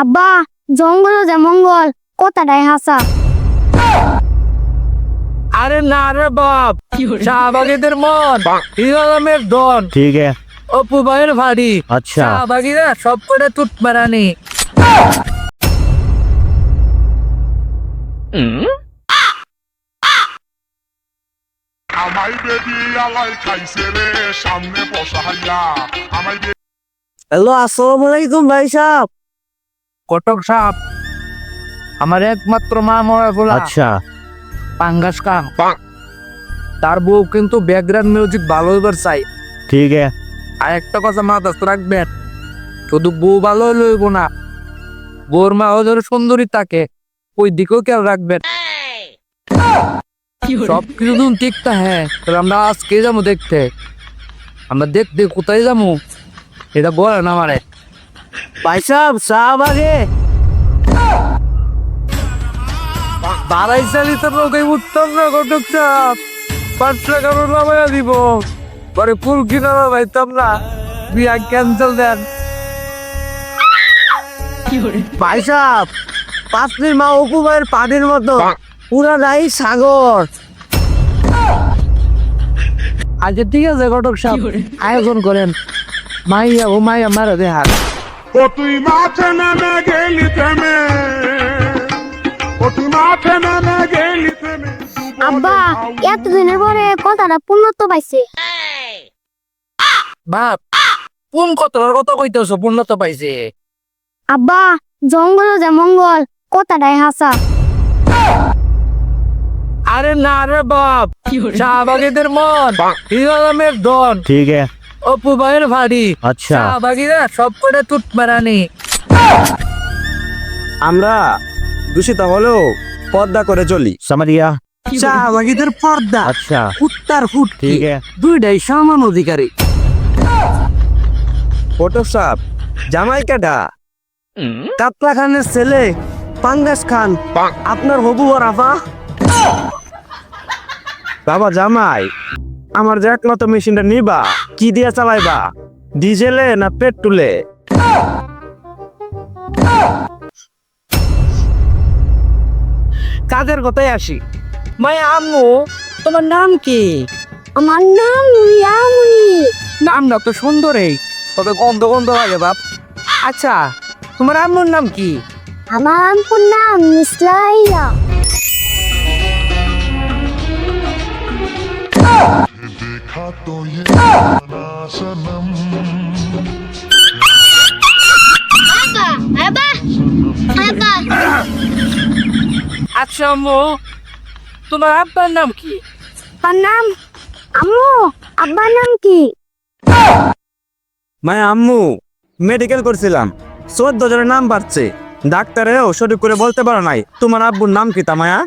আব্বা জঙ্গল যে মঙ্গল কথাটাই হাসা। আরে না রে বাপ, শাহবাগীদের মন হিরো আলমের ডন। ठीक है। অপু ভাইয়ের ভাড়ি। अच्छा। শাহবাগীরা সব করে তুট মারানি। আমায় বেবি আলাই খাইছে রে সামনে বসাইয়া আমায় हेलो अस्सलाम वालेकुम भाई साहब। কটক সাপ আমার একমাত্র মা মরা বলা। अच्छा পাঙ্গাস কাম। তার বউ কিন্তু ব্যাকগ্রাউন্ড মিউজিক ভালো এবার চাই। ठीक है। আর একটা কথা মাথায় রাখবেন, শুধু বউ ভালো লইব না, বউর মা ধরে সুন্দরী তাকে ওই দিকেও খেয়াল রাখবেন। সব কিছু ঠিক তা হ্যাঁ, তাহলে আমরা আজকে যাবো দেখতে। আমরা দেখতে কোথায় যাবো এটা বলে না আমারে। भाई साहब साहब आगे। বাড়াই চালিত লোকে উত্তম না ঘটক চাপ 5 টাকা নামাইয়া দিব, পরে ফুল কিনা পাইতাম না, বিয়া ক্যান্সেল দেন। भाई साहब पापनिर माँ অপু ভাইয়ের পানির মতো পুরা নাই সাগর। আচ্ছা ঠিক আছে ঘটক সাহেব, আয়োজন করেন। মাইয়া ও মাইয়া মারা দেহার। ও তুই মাঠে নেমে গেলি থেমে, ও তুই মাঠে নেমে গেলি থেমে। আব্বা এতদিনের পরে কথাটা পূর্ণত্ব পাইছে। বাপ কোন কথার কথা কইতেছ পূর্ণতা পাইছে? আব্বা জঙ্গল যে মঙ্গল কথাটাই হাসা। আরে না রে বাপ, শাহবাগীদের মন হিরো আলমের ডন। ठीक है। অপু ভাইয়ের ভাড়ি। अच्छा শাহবাগীরা সব করে তুট মারানি। আমরা দূষিত হলেও পর্দা করে চলি। समझ गया। শাহবাগীদের পর্দা अच्छा উত্তার ফুটকি ठीक है। দুইটাই সমান অধিকারী। ফটো সাপ জামাই কাটা কাতলা খানের ছেলে পাঙ্গাস খান আপনার হবু রাফা। বাবা জামাই, আমার যে একমাত্র মেশিনটা নিবা কি দিয়ে চালাইবা, ডিজেলে না পেট্রোলে? কাদের কথায় আসি। মায়া আম্মু তোমার নাম কি? আমার নাম ইয়ামুনি। নামটা তো সুন্দরই, তবে গন্ধ গন্ধ লাগে বাপ। আচ্ছা তোমার আম্মুর নাম কি? আমার আম্পুর নাম মিসলাইয়া। देखा तो ये ना सनम আচ্ছা আম্মু তোমার আব্বার নাম কি? তার নাম আম্মু। আব্বার নাম কি? মায়া আম্মু মেডিকেল করছিলাম, 14 জনের নাম বাড়ছে, ডাক্তারেও সঠিক করে বলতে পারো নাই তোমার আব্বুর নাম কি তা মায়া?